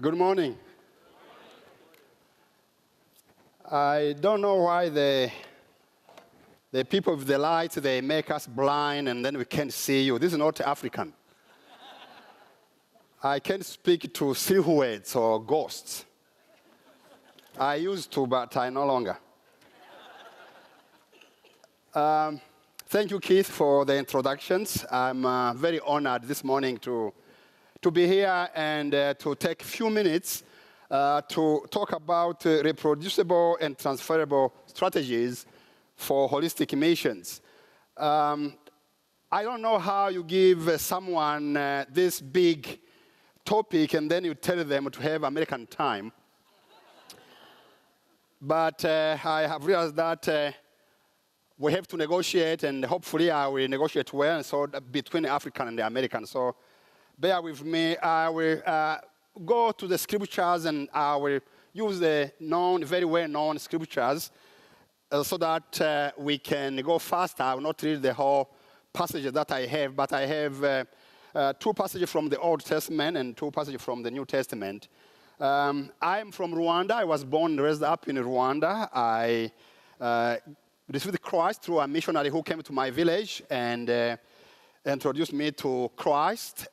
Good morning. I don't know why the people with the lights, they make us blind and then we can't see you. This is not African. I can't speak to silhouettes or ghosts. I used to, but I no longer. Thank you, Keith, for the introductions. I'm very honored this morning to be here and to take a few minutes to talk about reproducible and transferable strategies for holistic missions. I don't know how you give someone this big topic and then you tell them to have American time. But I have realized that we have to negotiate, and hopefully I will negotiate well, and so between the African and the American. So bear with me. I will go to the scriptures, and I will use the very well-known scriptures so that we can go faster. I will not read the whole passage that I have, but I have two passages from the Old Testament and two passages from the New Testament. I'm from Rwanda. I was born and raised up in Rwanda. I received Christ through a missionary who came to my village and introduced me to Christ.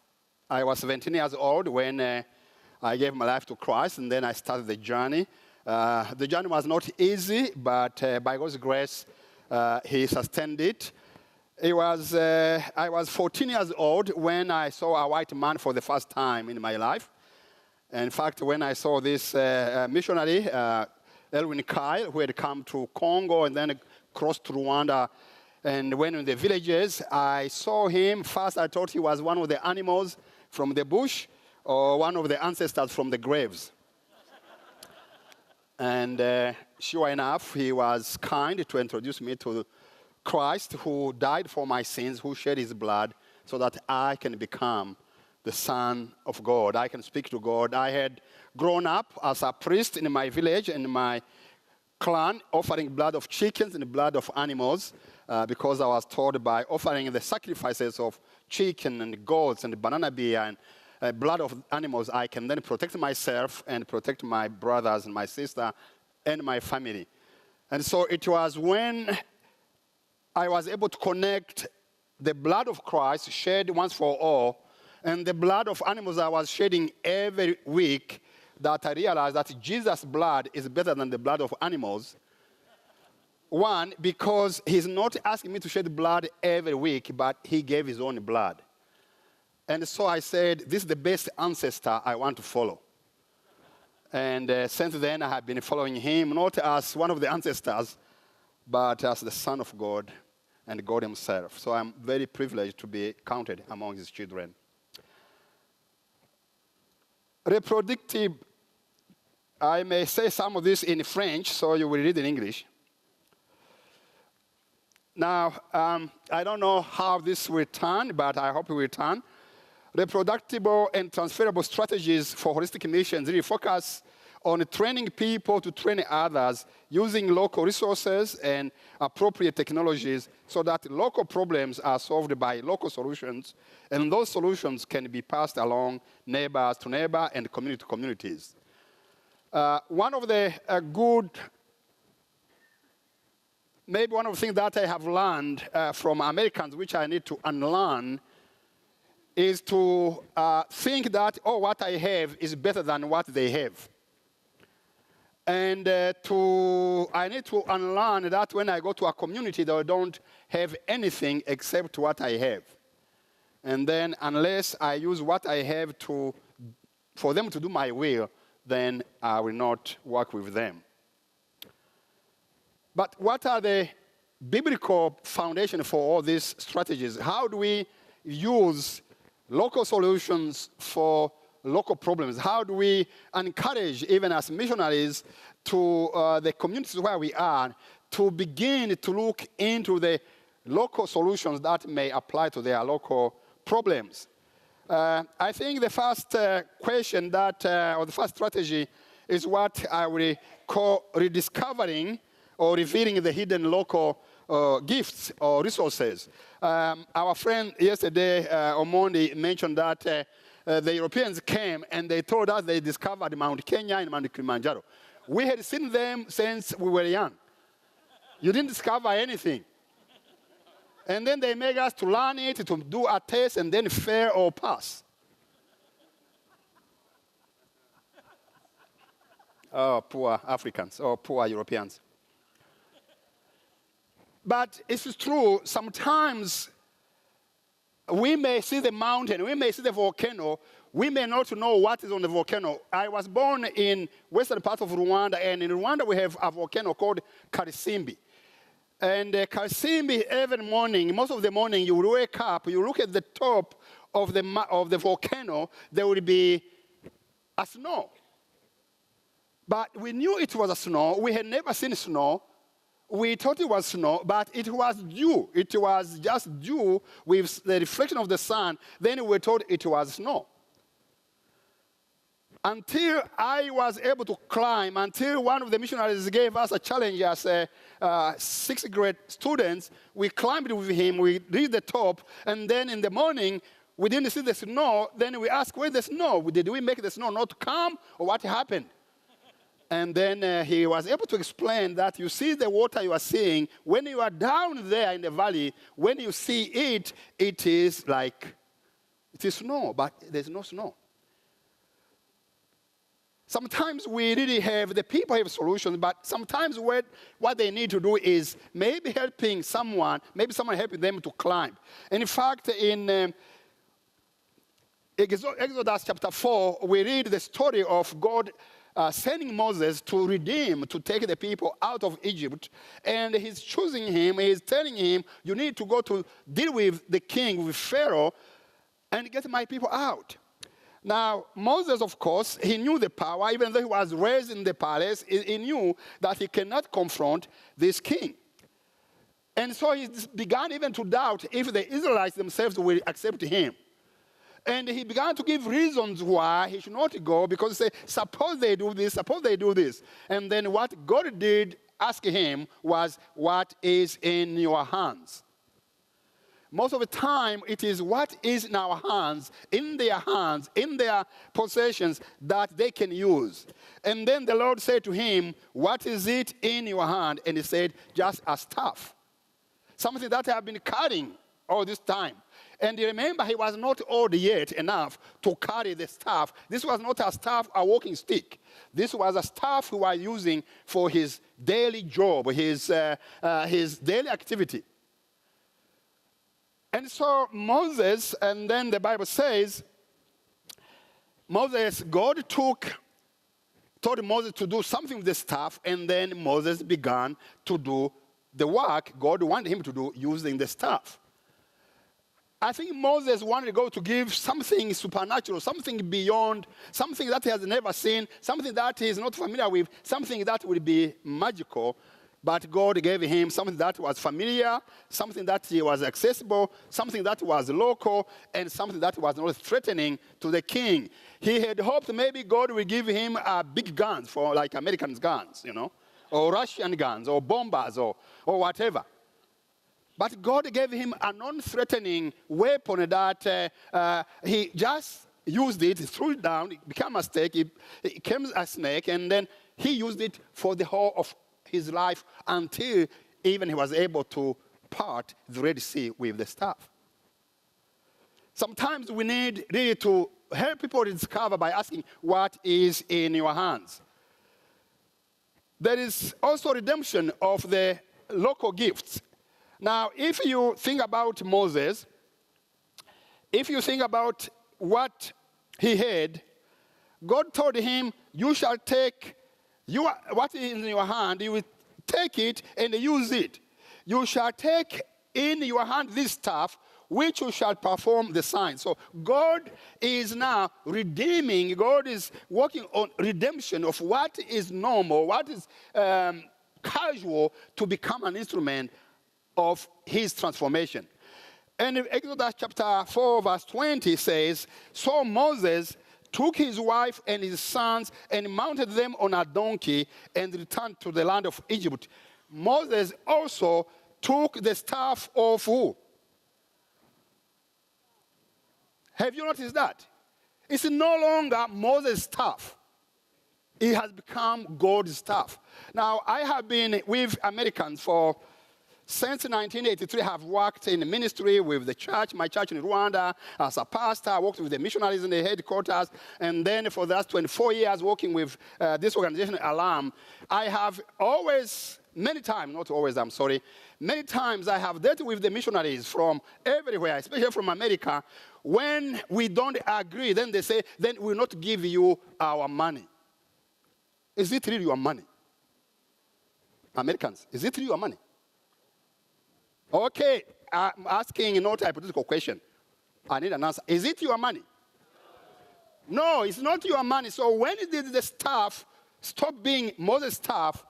I was 17 years old when I gave my life to Christ, and then I started the journey. The journey was not easy, but by God's grace, He sustained it. I was 14 years old when I saw a white man for the first time in my life. In fact, when I saw this missionary, Elwin Kyle, who had come to Congo and then crossed to Rwanda and went in the villages, I saw him. First, I thought he was one of the animals from the bush or one of the ancestors from the graves. And sure enough, he was kind to introduce me to Christ, who died for my sins, who shed his blood so that I can become the Son of God. I can speak to God. I had grown up as a priest in my village, in my clan, offering blood of chickens and blood of animals because I was told by offering the sacrifices of chicken and goats and banana beer and blood of animals, I can then protect myself and protect my brothers and my sister and my family. And so it was when I was able to connect the blood of Christ shed once for all and the blood of animals I was shedding every week that I realized that Jesus' blood is better than the blood of animals. One, because he's not asking me to shed blood every week, but he gave his own blood. And so I said, this is the best ancestor I want to follow. And since then, I have been following him, not as one of the ancestors, but as the Son of God and God himself. So I'm very privileged to be counted among his children. Reproductive, I may say some of this in French, so you will read in English. Now, I don't know how this will turn, but I hope it will turn. Reproducible and transferable strategies for holistic missions really focus on training people to train others using local resources and appropriate technologies so that local problems are solved by local solutions, and those solutions can be passed along neighbors to neighbor and community to communities. One of the maybe one of the things that I have learned from Americans, which I need to unlearn, is to think that, what I have is better than what they have. And I need to unlearn that when I go to a community, they don't have anything except what I have. And then unless I use what I have for them to do my will, then I will not work with them. But what are the biblical foundation for all these strategies? How do we use local solutions for local problems? How do we encourage, even as missionaries, to the communities where we are, to begin to look into the local solutions that may apply to their local problems? I think the first question or the first strategy is what I will call rediscovering or revealing the hidden local gifts or resources. Our friend yesterday, Omondi, mentioned that the Europeans came and they told us they discovered Mount Kenya and Mount Kilimanjaro. We had seen them since we were young. You didn't discover anything. And then they make us to learn it, to do a test, and then fail or pass. Oh, poor Africans, or poor Europeans. But it's true, sometimes we may see the mountain, we may see the volcano, we may not know what is on the volcano. I was born in western part of Rwanda, and in Rwanda we have a volcano called Karisimbi. And Karisimbi, every morning, most of the morning, you will wake up, you look at the top of the volcano, there will be a snow. But we knew it was a snow. We had never seen snow. We thought it was snow, but it was dew. It was just dew with the reflection of the sun. Then we were told it was snow. Until I was able to climb, until one of the missionaries gave us a challenge as sixth grade students, we climbed with him, we reached the top, and then in the morning, we didn't see the snow. Then we asked, where's the snow? Did we make the snow not come, or what happened? And then he was able to explain that you see the water you are seeing, when you are down there in the valley, when you see it, it is snow, but there's no snow. Sometimes we really the people have solutions, but sometimes what they need to do is maybe helping someone, maybe someone helping them to climb. And in fact, in Exodus chapter 4, we read the story of God sending Moses to take the people out of Egypt. And he's choosing him, he's telling him, you need to go to deal with the king, with Pharaoh, and get my people out. Now, Moses, of course, he knew the power. Even though he was raised in the palace, he knew that he cannot confront this king. And so he began even to doubt if the Israelites themselves will accept him. And he began to give reasons why he should not go, because he said, suppose they do this, suppose they do this. And then what God did ask him was, what is in your hands? Most of the time, it is what is in our hands, in their possessions, that they can use. And then the Lord said to him, what is it in your hand? And he said, just a staff. Something that I have been carrying all this time. And remember, he was not old yet enough to carry the staff. This was not a staff, a walking stick. This was a staff he was using for his daily job, his daily activity. And so Moses, and then the Bible says, God told Moses to do something with the staff, and then Moses began to do the work God wanted him to do using the staff. I think Moses wanted God to give something supernatural, something beyond, something that he has never seen, something that he is not familiar with, something that would be magical. But God gave him something that was familiar, something that was accessible, something that was local, and something that was not threatening to the king. He had hoped maybe God would give him big guns, for like American guns, or Russian guns, or bombers, or whatever. But God gave him a non-threatening weapon that he just used it, threw it down, it became a snake, it became a snake, and then he used it for the whole of his life until even he was able to part the Red Sea with the staff. Sometimes we need really to help people discover by asking, what is in your hands? There is also redemption of the local gifts. Now, if you think about Moses, if you think about what he had, God told him, you shall take what is in your hand, you will take it and use it. You shall take in your hand this staff, which you shall perform the sign. So God is now redeeming, God is working on redemption of what is normal, what is casual, to become an instrument of his transformation. And in Exodus chapter 4, verse 20 says, so Moses took his wife and his sons and mounted them on a donkey and returned to the land of Egypt. Moses also took the staff of who? Have you noticed that? It's no longer Moses' stuff. It has become God's stuff. Now, I have been with Americans since 1983. I have worked in the ministry with the church, my church in Rwanda, as a pastor. I worked with the missionaries in the headquarters. And then for the last 24 years, working with this organization, Alarm, I have always, many times I have dealt with the missionaries from everywhere, especially from America. When we don't agree, then they say, then we will not give you our money. Is it really your money? Americans, is it really your money? Okay, I'm asking not a hypothetical question. I need an answer. Is it your money? No, it's not your money. So when did the staff stop being Moses' staff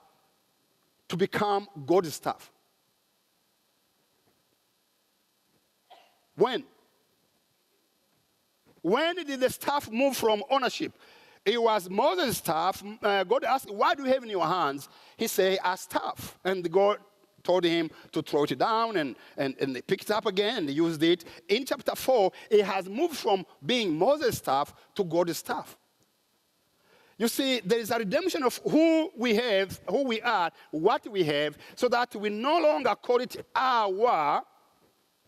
to become God's staff? When? When did the staff move from ownership? It was Moses' staff. God asked, what do you have in your hands? He said, a staff. And God told him to throw it down and they picked it up again and used it. In chapter 4, it has moved from being Moses' staff to God's staff. You see, there is a redemption of who we have, who we are, what we have, so that we no longer call it our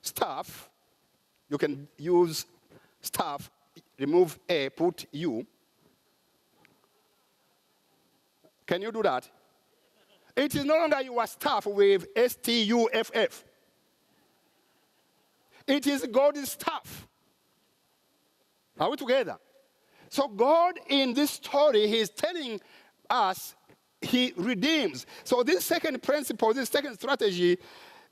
staff. You can use staff, remove A, put U. Can you do that? It is no longer your staff with S-T-U-F-F. It is God's staff. Are we together? So God, in this story, He is telling us He redeems. So this second principle, this second strategy,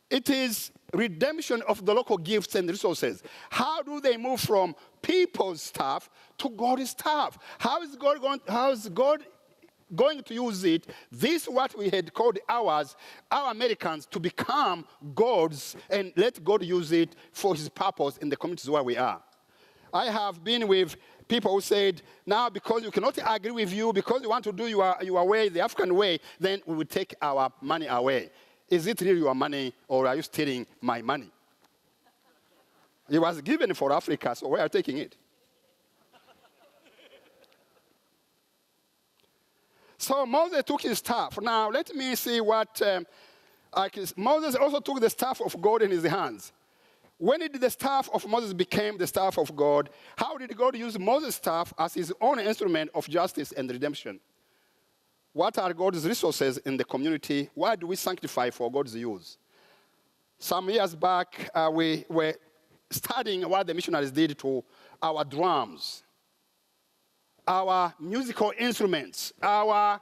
it is redemption of the local gifts and resources. How do they move from people's stuff to God's stuff? How is God going to use it? This what we had called our Americans, to become God's, and let God use it for His purpose in the communities where we are. I have been with people who said, now because you cannot agree with you, because you want to do your way, the African way, then we will take our money away. Is it really your money, or are you stealing my money? It was given for Africa, so where are you taking it? So Moses took his staff. Now, let me see what... Moses also took the staff of God in his hands. When did the staff of Moses become the staff of God? How did God use Moses' staff as his own instrument of justice and redemption? What are God's resources in the community? Why do we sanctify for God's use? Some years back, we were studying what the missionaries did to our drums, our musical instruments, our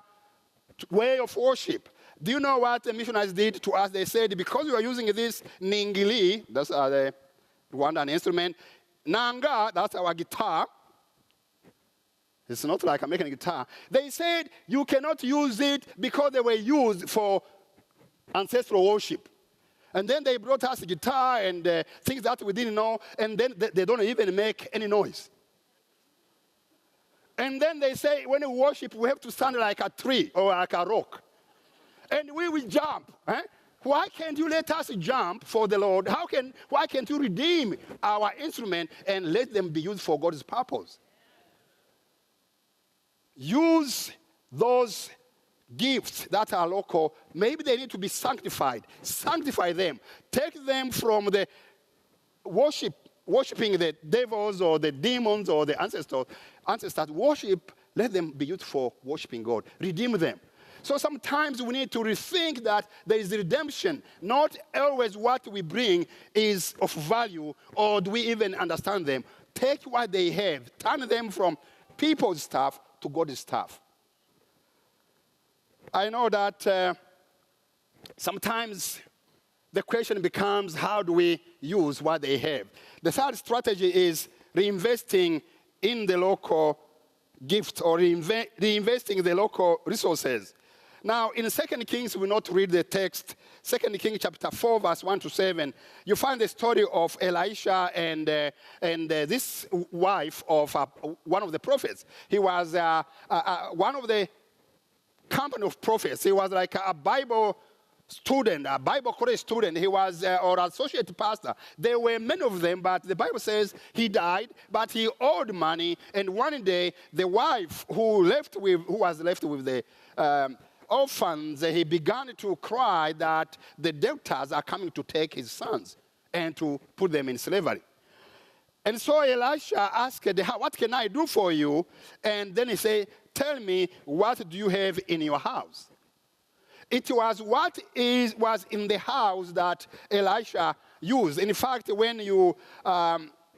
way of worship. Do you know what the missionaries did to us? They said, because you are using this ningili, that's the Rwandan instrument, nanga, that's our guitar. It's not like American guitar. They said you cannot use it because they were used for ancestral worship. And then they brought us a guitar and things that we didn't know, and then they don't even make any noise. And then they say, when we worship, we have to stand like a tree or like a rock. And we will jump. Eh? Why can't you let us jump for the Lord? Why can't you redeem our instrument and let them be used for God's purpose? Use those gifts that are local. Maybe they need to be sanctified. Sanctify them. Take them from the worshiping the devils or the demons or the ancestors. Worship, let them be used for worshiping God. Redeem them. So sometimes we need to rethink that there is redemption. Not always what we bring is of value, or do we even understand them. Take what they have, turn them from people's stuff to God's stuff. I know that sometimes the question becomes, how do we use what they have? The third strategy is reinvesting in the local gifts, or reinvesting in the local resources. Now, in 2 Kings, we will not read the text. 2 Kings chapter 4, verse 1 to 7, you find the story of Elisha and this wife of one of the prophets. He was one of the company of prophets. He was like a Bible student, a Bible college student. He was or associate pastor. There were many of them, but the Bible says he died, but he owed money. And one day, the wife who was left with the orphans, he began to cry that the debtors are coming to take his sons and to put them in slavery. And so Elisha asked, what can I do for you? And then he said, tell me, what do you have in your house? It was what was in the house that Elisha used. In fact, when you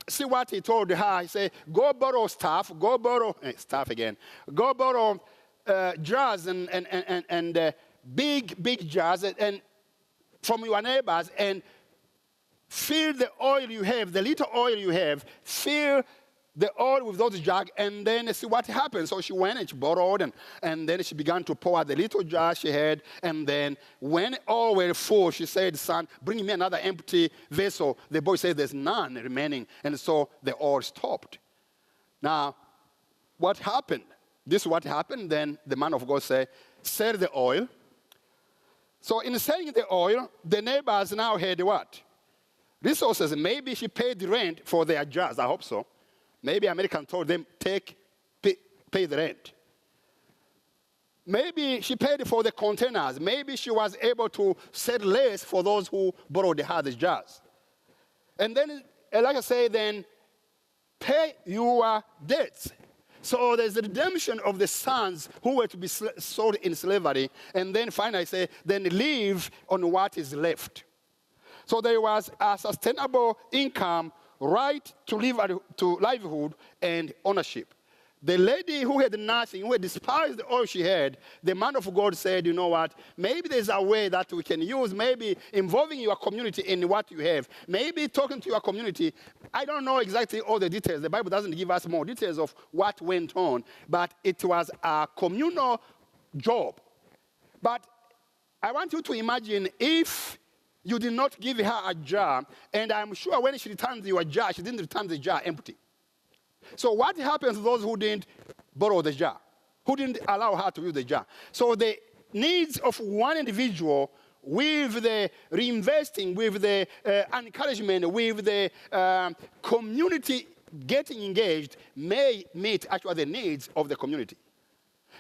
see what he told her, he said, go borrow stuff, go borrow jars and big jars and from your neighbors and fill the oil you have, the little oil you have, fill the oil with those jars, and then see what happens. So she went and she borrowed, and then she began to pour out the little jar she had, and then when all were full, she said, son, bring me another empty vessel. The boy said, there's none remaining, and so the oil stopped. Now, what happened? This is what happened. Then the man of God said, sell the oil. So in selling the oil, the neighbors now had what? Resources. Maybe she paid rent for their jars. I hope so. Maybe American told them, pay the rent. Maybe she paid for the containers. Maybe she was able to sell less for those who borrowed the jars. And then, like I say, then pay your debts. So there's the redemption of the sons who were to be sold in slavery. And then finally I say, then live on what is left. So there was a sustainable income, right to livelihood and ownership. The lady who had nothing, who had despised all she had, the man of God said, you know what, maybe there's a way that we can use, maybe involving your community in what you have, maybe talking to your community. I don't know exactly all the details. The Bible doesn't give us more details of what went on, but it was a communal job. But I want you to imagine if you did not give her a jar, and I'm sure when she returned your jar, she didn't return the jar empty. So what happens to those who didn't borrow the jar, who didn't allow her to use the jar? So the needs of one individual with the reinvesting, with the encouragement, with the community getting engaged may meet actually the needs of the community.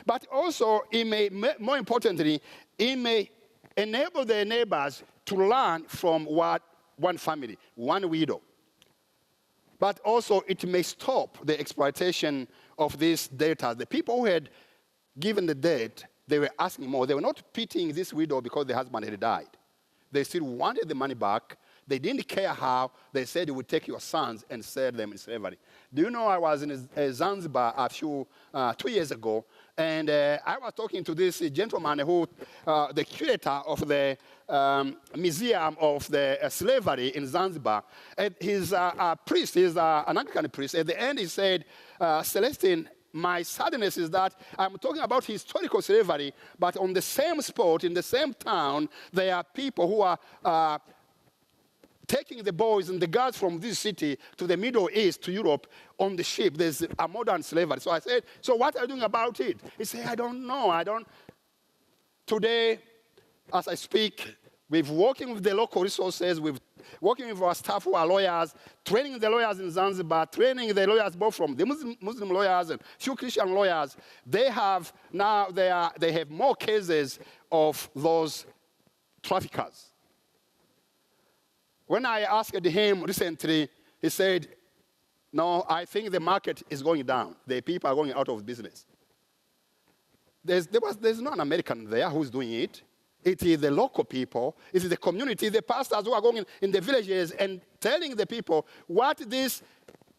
But also, it may, more importantly, it may enable the neighbors to learn from one family, one widow. But also, it may stop the exploitation of these debtors. The people who had given the debt, they were asking more. They were not pitying this widow because the husband had died. They still wanted the money back. They didn't care how. They said, you would take your sons and sell them in slavery. Do you know I was in Zanzibar 2 years ago, and I was talking to this gentleman who, the curator of the museum of the slavery in Zanzibar. And he's a priest, he's an Anglican priest. At the end he said, Celestin, my sadness is that I'm talking about historical slavery, but on the same spot, in the same town, there are people who are taking the boys and the girls from this city to the Middle East, to Europe, on the ship. There's a modern slavery. So I said, so what are you doing about it? He said, I don't know. Today, as I speak, we're working with the local resources, we're working with our staff who are lawyers, training the lawyers in Zanzibar, training the lawyers both from the Muslim lawyers and few Christian lawyers. They have more cases of those traffickers. When I asked him recently, he said, no, I think the market is going down. The people are going out of business. There's not an American there who's doing it. It is the local people. It is the community, the pastors who are going in the villages and telling the people what these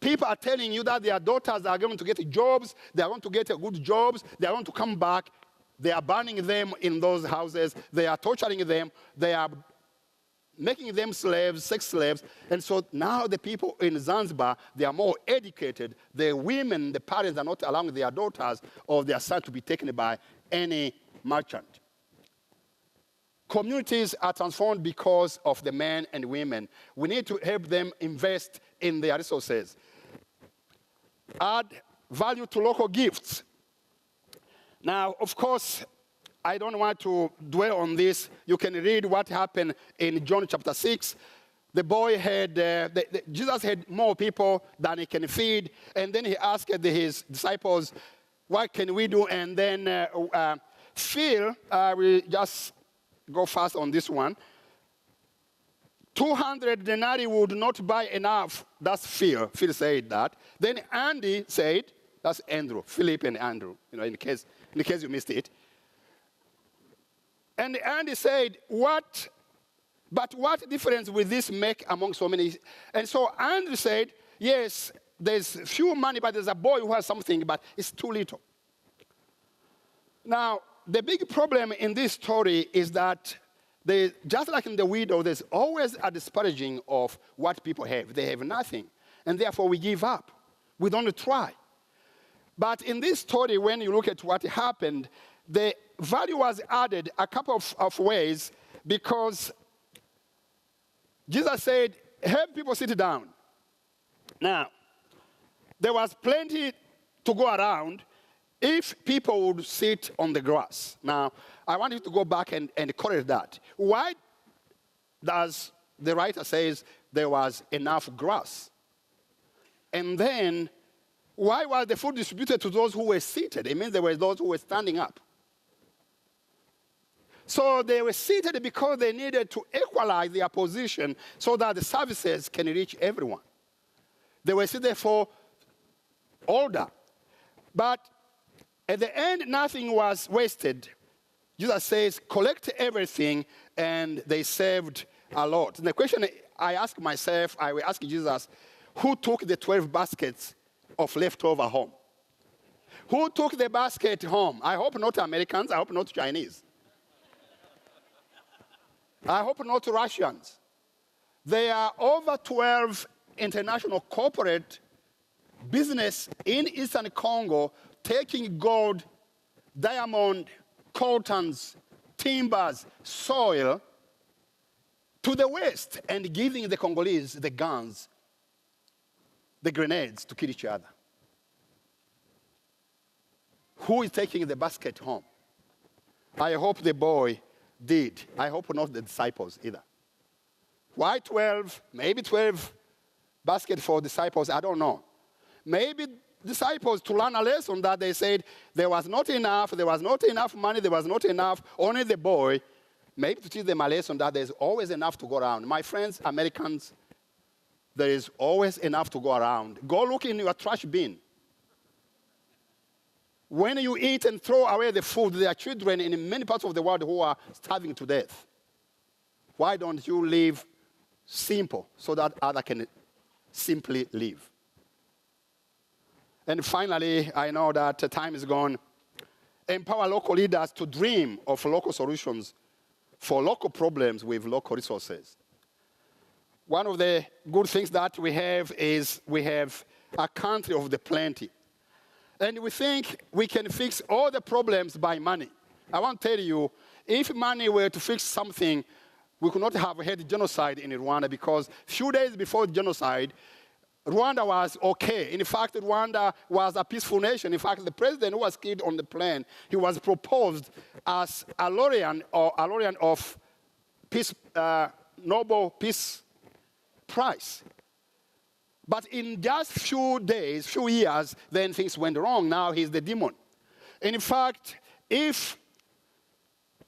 people are telling you, that their daughters are going to get jobs, they are going to get good jobs, they are going to come back. They are burning them in those houses. They are torturing them. They are making them slaves, sex slaves. And so now the people in Zanzibar, they are more educated. The women, the parents are not allowing their daughters or their sons to be taken by any merchant. Communities are transformed because of the men and women. We need to help them invest in their resources. Add value to local gifts. Now, of course, I don't want to dwell on this. You can read what happened in John chapter 6. The boy had, Jesus had more people than he can feed. And then he asked his disciples, what can we do? And then Phil, we just go fast on this one. 200 denarii would not buy enough. That's Phil. Phil said that. Then Andy said, that's Andrew, Philip and Andrew, in case you missed it. And Andy said, what difference will this make among so many? And so Andrew said, yes, there's few money, but there's a boy who has something, but it's too little. Now, the big problem in this story is that just like in the widow, there's always a disparaging of what people have. They have nothing, and therefore we give up. We don't try. But in this story, when you look at what happened, the value was added a couple of ways, because Jesus said, have people sit down. Now, there was plenty to go around if people would sit on the grass. Now, I want you to go back and correct that. Why does the writer says there was enough grass? And then, why was the food distributed to those who were seated? It means there were those who were standing up. So they were seated because they needed to equalize their position so that the services can reach everyone. They were seated for order. But at the end, nothing was wasted. Jesus says, collect everything, and they saved a lot. And the question I ask myself, I will ask Jesus, who took the 12 baskets of leftover home? Who took the basket home? I hope not Americans. I hope not Chinese. I hope not Russians. There are over 12 international corporate business in Eastern Congo taking gold, diamond, coltans, timbers, soil to the West and giving the Congolese the guns, the grenades to kill each other. Who is taking the basket home? I hope the boy did. I hope not the disciples either. Why 12? Maybe 12 baskets for disciples, I don't know. Maybe disciples to learn a lesson that they said there was not enough money, there was not enough, only the boy. Maybe to teach them a lesson that there's always enough to go around. My friends, Americans, there is always enough to go around. Go look in your trash bin. When you eat and throw away the food, there are children in many parts of the world who are starving to death. Why don't you live simple so that others can simply live? And finally, I know that time is gone. Empower local leaders to dream of local solutions for local problems with local resources. One of the good things that we have is we have a country of the plenty. And we think we can fix all the problems by money. I want to tell you, if money were to fix something, we could not have had genocide in Rwanda, because a few days before the genocide, Rwanda was okay. In fact, Rwanda was a peaceful nation. In fact, the president who was killed on the plane, he was proposed as a laureate of peace, Nobel Peace Prize. But in just few days, few years, then things went wrong. Now he's the demon. And in fact, if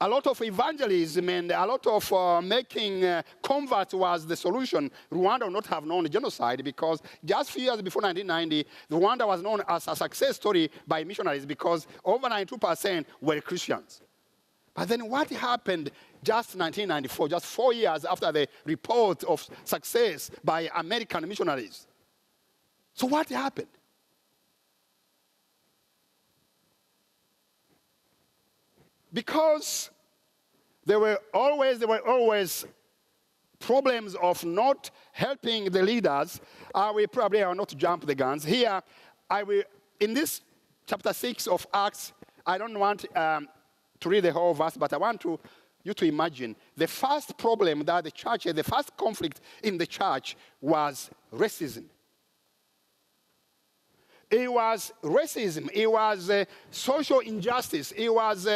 a lot of evangelism and a lot of making converts was the solution, Rwanda would not have known genocide, because just a few years before 1990, Rwanda was known as a success story by missionaries, because over 92% were Christians. But then what happened just 1994, just 4 years after the report of success by American missionaries? So what happened? Because there were always problems of not helping the leaders. We probably will not jump the guns. Here, in this chapter 6 of Acts, I don't want to read the whole verse, but I want you to imagine the first problem that the church had, the first conflict in the church was racism. It was racism. It was social injustice. It was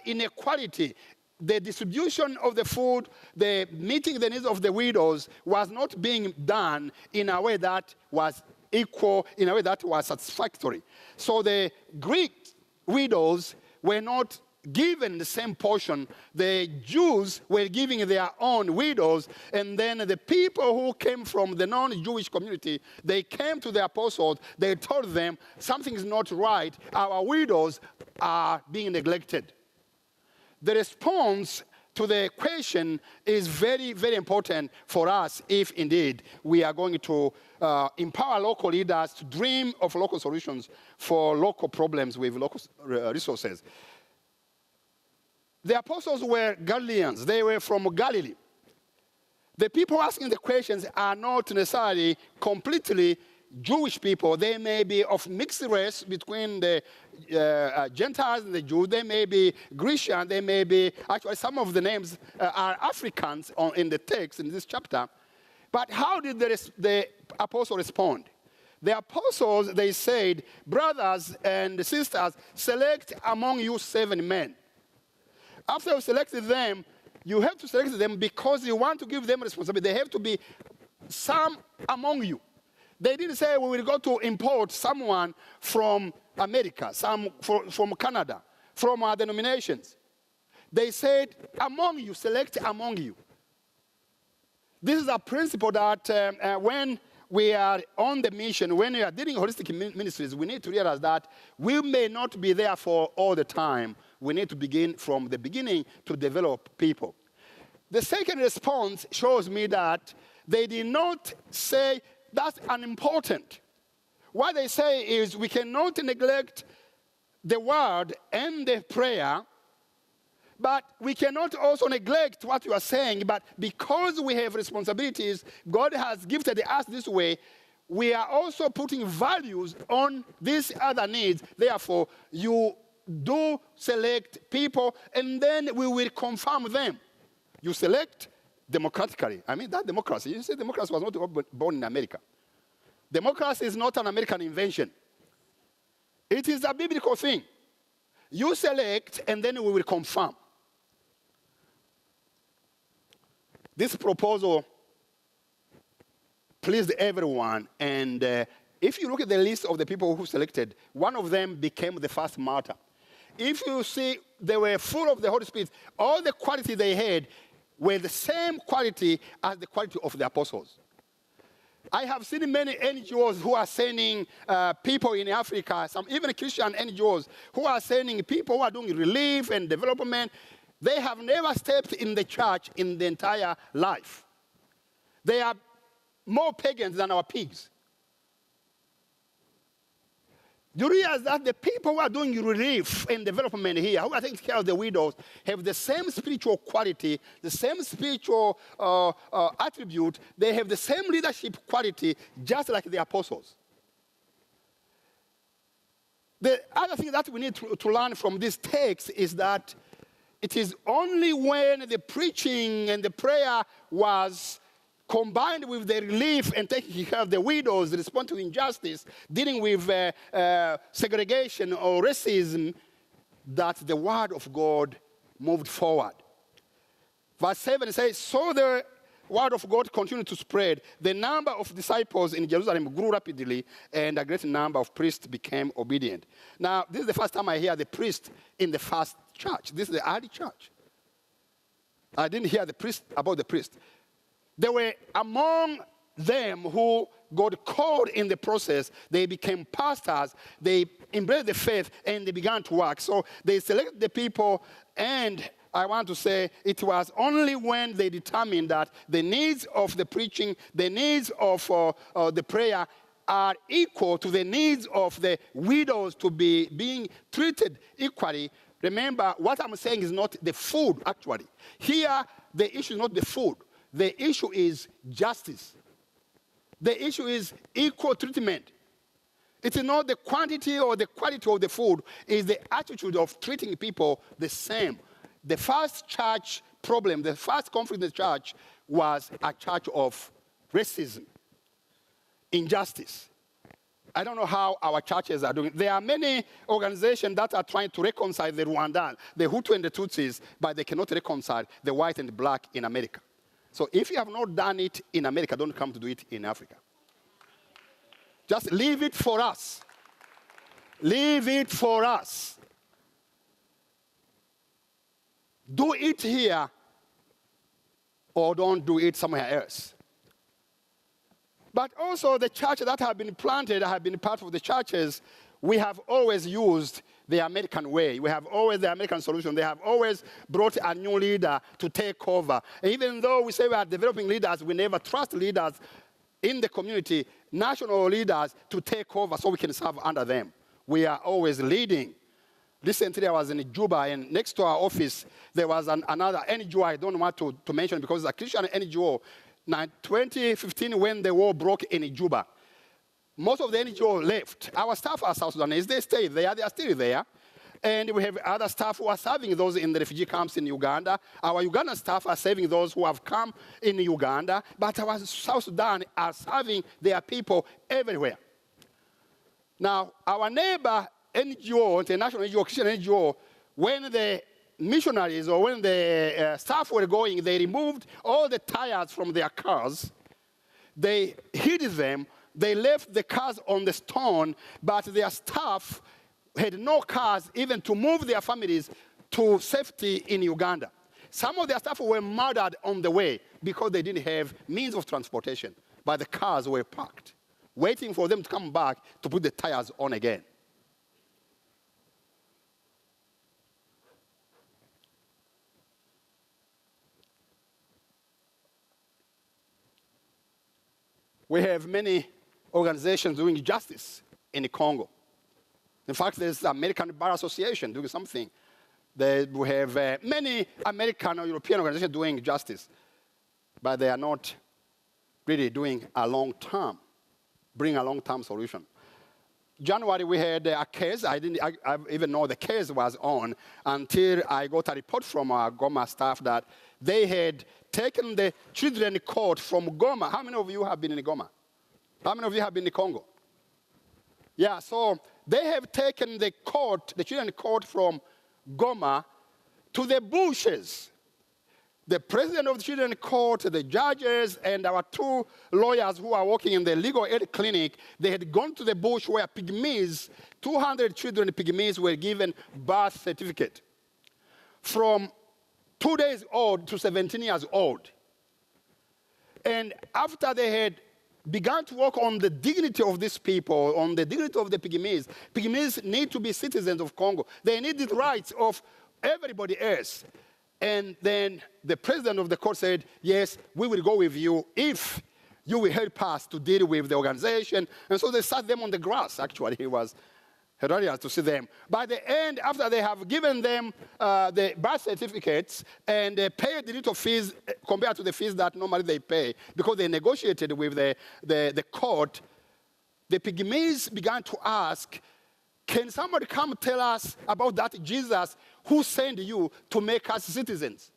inequality. The distribution of the food, the meeting the needs of the widows was not being done in a way that was equal, in a way that was satisfactory. So the Greek widows were not given the same portion. The Jews were giving their own widows, and then the people who came from the non-Jewish community, they came to the apostles, they told them, something is not right, our widows are being neglected. The response to the question is very, very important for us if indeed we are going to empower local leaders to dream of local solutions for local problems with local resources. The apostles were Galileans. They were from Galilee. The people asking the questions are not necessarily completely Jewish people. They may be of mixed race between the Gentiles and the Jews. They may be Grecian. They may be, actually, some of the names are Africans in the text in this chapter. But how did the apostles respond? The apostles, they said, brothers and sisters, select among you 7 men. After you selected them, you have to select them because you want to give them responsibility. They have to be some among you. They didn't say we will go to import someone from America, some from Canada, from our denominations. They said, among you, select among you. This is a principle that when we are on the mission, when we are dealing holistic ministries, we need to realize that we may not be there for all the time. We need to begin from the beginning to develop people. The second response shows me that they did not say that's unimportant. What they say is we cannot neglect the word and the prayer, but we cannot also neglect what you are saying. But because we have responsibilities, God has gifted us this way, we are also putting values on these other needs. Therefore, you do select people, and then we will confirm them. You select democratically. I mean, that democracy, you say democracy was not born in America. Democracy is not an American invention. It is a biblical thing. You select, and then we will confirm. This proposal pleased everyone, and if you look at the list of the people who selected, one of them became the first martyr. If you see, they were full of the Holy Spirit. All the quality they had were the same quality as the quality of the apostles. I have seen many NGOs who are sending people in Africa, some even Christian NGOs, who are sending people who are doing relief and development. They have never stepped in the church in the entire life. They are more pagans than our pigs. You realize that the people who are doing relief and development here, who are taking care of the widows, have the same spiritual quality, the same spiritual attribute. They have the same leadership quality, just like the apostles. The other thing that we need to learn from this text is that it is only when the preaching and the prayer was combined with the relief and taking care of the widows, responding to injustice, dealing with segregation or racism, that the word of God moved forward. Verse 7 says, so the word of God continued to spread. The number of disciples in Jerusalem grew rapidly, and a great number of priests became obedient. Now, this is the first time I hear the priest in the first church. This is the early church. I didn't hear about the priest. They were among them who God called in the process. They became pastors. They embraced the faith, and they began to work. So they selected the people, and I want to say it was only when they determined that the needs of the preaching, the needs of the prayer are equal to the needs of the widows to be being treated equally. Remember, what I'm saying is not the food, actually. Here, the issue is not the food. The issue is justice. The issue is equal treatment. It is not the quantity or the quality of the food. It is the attitude of treating people the same. The first church problem, the first conflict in the church was a church of racism, injustice. I don't know how our churches are doing. There are many organizations that are trying to reconcile the Rwandans, the Hutu and the Tutsis, but they cannot reconcile the white and the black in America. So if you have not done it in America, don't come to do it in Africa. Just leave it for us. Leave it for us. Do it here or don't do it somewhere else. But also the churches that have been planted, have been part of the churches, we have always used the American way. We have always the American solution. They have always brought a new leader to take over. Even though we say we are developing leaders, we never trust leaders in the community, national leaders, to take over so we can serve under them. We are always leading. Recently, I was in Juba, and next to our office, there was another NGO I don't want to mention because it's a Christian NGO. 2015, when the war broke in Juba, most of the NGO left. Our staff are South Sudanese. They stayed there. They are still there. And we have other staff who are serving those in the refugee camps in Uganda. Our Ugandan staff are serving those who have come in Uganda. But our South Sudan are serving their people everywhere. Now, our neighbor NGO, international NGO, Christian NGO, when the missionaries or when the staff were going, they removed all the tires from their cars. They hid them. They left the cars on the stone, but their staff had no cars even to move their families to safety in Uganda. Some of their staff were murdered on the way because they didn't have means of transportation, but the cars were parked, waiting for them to come back to put the tires on again. We have many organizations doing justice in the Congo. In fact, there's the American Bar Association doing something. We have many American or European organizations doing justice, but they are not really doing a long-term, bring a long-term solution. January, we had a case. I even know the case was on until I got a report from our Goma staff that they had taken the children court from Goma. How many of you have been in Goma? How many of you have been in Congo? Yeah, so they have taken the court, the children court from Goma to the bushes. The president of the children court, the judges, and our two lawyers who are working in the legal aid clinic, they had gone to the bush where pygmies, 200 children pygmies were given birth certificate from 2 days old to 17 years old. And after they had begun to work on the dignity of these people, on the dignity of the pygmies, pygmies need to be citizens of Congo. They need the rights of everybody else. And then the president of the court said, yes, we will go with you if you will help us to deal with the organization. And so they sat them on the grass, actually. It was hilarious to see them. By the end, after they have given them the birth certificates and they paid the little fees compared to the fees that normally they pay, because they negotiated with the court, the pygmies began to ask, can somebody come tell us about that Jesus who sent you to make us citizens?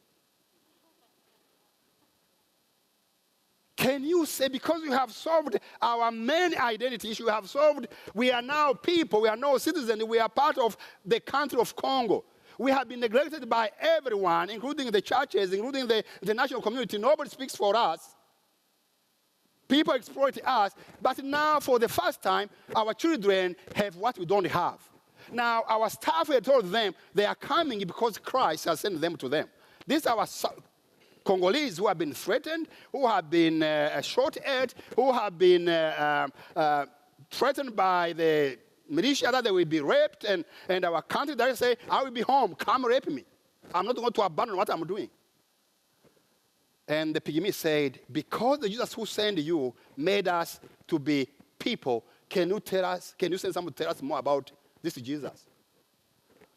Can you say, because you have solved our main identity issue, we are now people, we are now citizens, we are part of the country of Congo. We have been neglected by everyone, including the churches, including the national community. Nobody speaks for us. People exploit us, but now for the first time, our children have what we don't have. Now, our staff had told them they are coming because Christ has sent them to them. These are our Congolese who have been threatened, who have been shot at, who have been threatened by the militia that they will be raped, and our country that say, I will be home, come rape me. I'm not going to abandon what I'm doing. And the pygmy said, because the Jesus who sent you made us to be people, can you send someone to tell us more about this Jesus?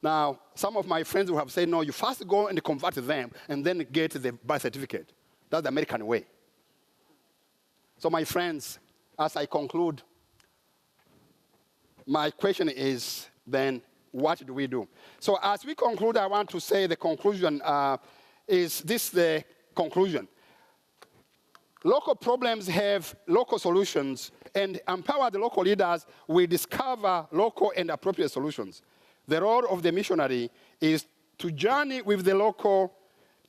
Now, some of my friends who have said, no, you first go and convert them and then get the birth certificate. That's the American way. So my friends, as I conclude, my question is then, what do we do? So as we conclude, I want to say the conclusion is this the conclusion. Local problems have local solutions, and empowered local leaders will discover local and appropriate solutions. The role of the missionary is to journey with the local,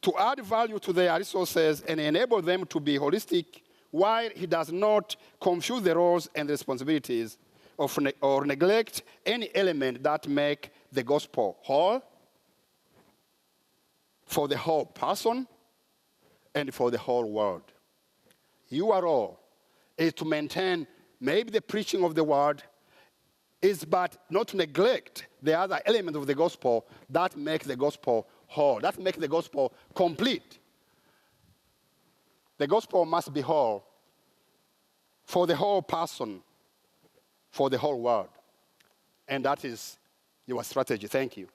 to add value to their resources and enable them to be holistic, while he does not confuse the roles and responsibilities or neglect any element that make the gospel whole for the whole person and for the whole world. Your role is to maintain maybe the preaching of the word, but not to neglect the other element of the gospel that make the gospel whole, that make the gospel complete. The gospel must be whole for the whole person, for the whole world. And that is your strategy. Thank you.